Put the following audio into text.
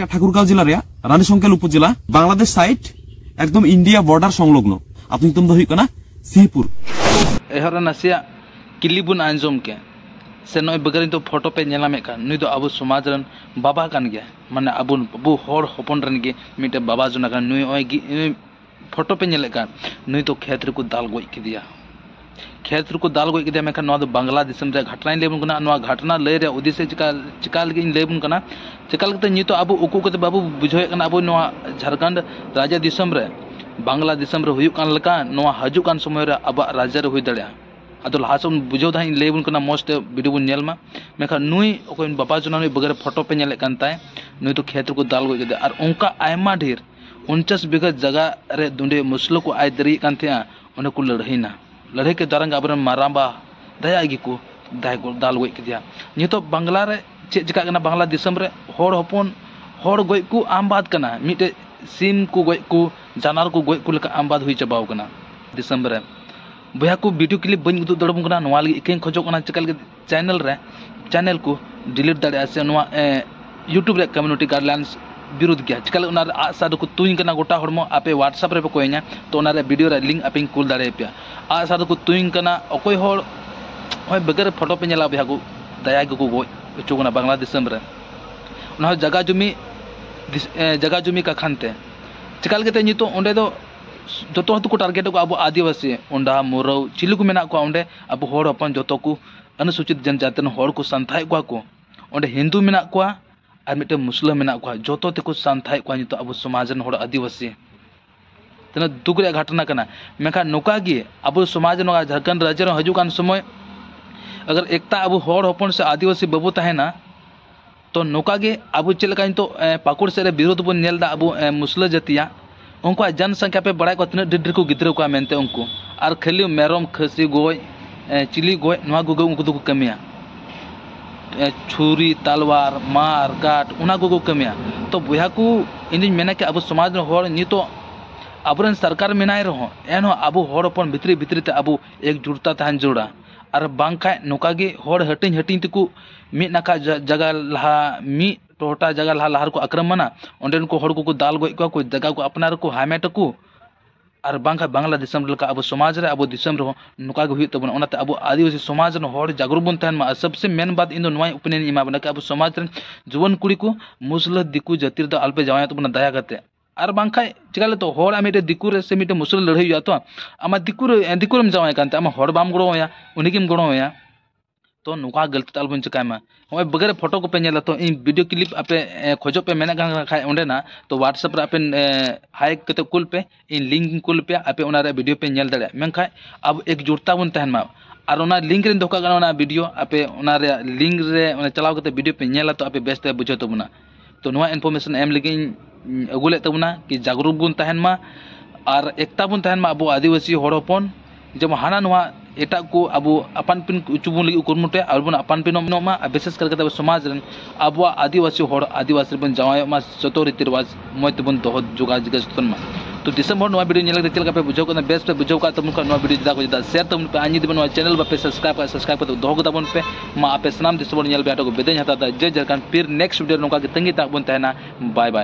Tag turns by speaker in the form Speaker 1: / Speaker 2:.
Speaker 1: ठाकुरगांव जिला रे रानीशंकेल उपजिला बांग्लादेश साइड एकदम इंडिया बॉर्डर संलग्न अपनी तुम दो सिंहपुर
Speaker 2: एहर नासिया किलिबुन आंजम के से नय बगरिन तो फोटो पे नेलामे का नुई दो अबु समाज रन बाबा कान गया माने अबु होड़ हपन रन गे मिटे बाबा जुना का नुई ओय फोटो पे नेले का नुई तो खेत को दाल गोई किदिया खेत को दाल गोई किदिया मेखा नवा दो बांग्ला दिसम रे घटना लेबुन कना नवा घटना लय रे उद्देश्य चिका लगे लेबुन कना चिका लगते नी तो अबु उकु कते बाबू बुझोय कना अबु नवा झारखंड राज्य दिसम रे बांग्ला दिसम रे हुयु कान लका नवा हजु कान समय रे अब राज्य रे हुई दड़या अदो लाहासम बुझो दा लेबुन कना मोस्ट वीडियो बुन नेलमा मेखा नुई ओकोय बाबा जुना नुई बगैर फोटो पे नेले कान ताय नुई तो खेत को दाल गोई किदिया और उनका आयमा ढेर 49 बीघा जगह रे दुंडे मुस्लो को आय दरी कान थे ओने को लड़हीना लड़े के दरंग अबरन माराबा दया गी को दाल गोई किदिया नी तो बांग्ला रे चे चिका कना बांग्ला दिसम रे होड़ हपन होड़ गोई को आमबाद कना मिटे सिम को गोई को जानवर को गोई को लका आमबाद हुई चबाव कना दिसम रे बया को वीडियो क्लिप बन उदु दड़बुन कना नवा लगी इकें खोजो कना चिकल के चैनल को डिलीट दाड़े से नवा यूट्यूब रे कम्युनिटी गाइडलाइंस विरोध गया चिकल उनार आसा को तुई कना गोटा हरमो आपे व्हाट्सएप रे पे कोइना तो उनारे वीडियो रे लिंक आपे कुल दाड़े पे आसा को तुई कना अकोय होड़ होय बगैर फोटो पे नेला बया को दया को गोय चोगना बांग्ला दिसम रे उना जगह जुमी का खानते चिकल के नी तो ओंडे दो जोतो हतु को टारगेट को अब आदिवासी ओंडा मोरव चिलु को मेना को ओंडे अब होड़ अपन जोतो को अनुसूचित जनजाति होड़ को संथाय को ओंडे हिंदू मेना को और मिटे मुस्लिम मेना को जोतो ते को संथाय को तो अब समाज होड़ आदिवासी तना दुख रे घटना कना मेखा नोका गे अब समाज नो झारखंड राज्य रो हजुकान समय अगर एकता अब होड़ अपन से आदिवासी बाबू तहेना तो नोका गे अब चलका तो पाकुड़ से विरोध बन नेल दा अब मुस्लिम जातिया उनको जनसंख्या पे बड़ा को तीन ढेर को गिद्रा को मेनते उनको और खाली मेरम खसी गोय चिली गोय नवा गुगो उनको को कमिया छुरी तलवार मार काट उना को कमिया तो बुया को इन मेना के अब समाज होड़ नी तो अबरन सरकार मेनाय रहो एनो अब होड़ अपन भितरी ते अब एकजुटता तहन जोड़ा और बांखा नोका गे होड़ हटिंग तको मी नाका जगह लहा मी टोटा जगह लहार को आक्रमणा ओंडेन को होड़ को दाल गोई को जगह को अपनार को हामेट को और बांखा बांग्ला दिसम लका अब समाज रे अब दिसम रो नुका गे हुई तबन ओनाते अब आदिवासी समाज न होड़ जागरूक बन तहन मा सबसे मेन बात इन नोय ओपिनियन इमा बना के अब समाज रे जुवन कुड़ी को मुस्लिम दिकु जातिर द अल्पे जावाय तबन दया करते और बांखा चिकाले तो होड़ आमेटे दिकु रे से मिटे मुस्लिम लड़ाई हुआ तो आमा दिकुरम जावाय कानते आमा होड़ बाम गड़ोया उनिकिम गड़ोया तो नुका गलती तालबन चिकायमा हम बगैर फोटो को पे नेला तो इन वीडियो क्लिप आपे खोजो पे मेना खाय ओंडे ना तो व्हाट्सएप रे आपे हाई कते कुल पे इन लिंक कुल पे आपे ओना रे वीडियो पे नेल दड़े मेनखाय अब एकजुटता बन तहन मा और ओना लिंक रे दोका गना ओना वीडियो आपे ओना रे लिंक रे ओना चलाव कते वीडियो पे नेला तो आपे बेस्ट बुझो तबना तो नवा इन्फॉर्मेशन एम लगी अगुले तबना कि जागरूक बन तहन मा और एकता बन तहन मा अब आदिवासी होड़ हपन जब हाना नवा एटा को अब अपन पिन चुबुन लगी कुरमुटे और बन अपन पिन मा विशेष करके समाज रन अब आदिवासी होड़ आदिवासी बन जावाय मा जतो रीति रिवाज मत बन दोह जुगा जिगा जतन मा तो दिसंबर नवा वीडियो नेल चलका पे बुझो कना बेस्ट पे बुझो का तमन का नवा वीडियो जदा को जदा शेयर तमन पे आनी दिबन नवा चैनल पे सब्सक्राइब कर दोह को तमन पे मा आपे सनाम दिसंबर नेल बेटा को बेदेन हता जय झारखंड फिर नेक्स्ट वीडियो नोका के तंगी ता बन तहना बाय बाय।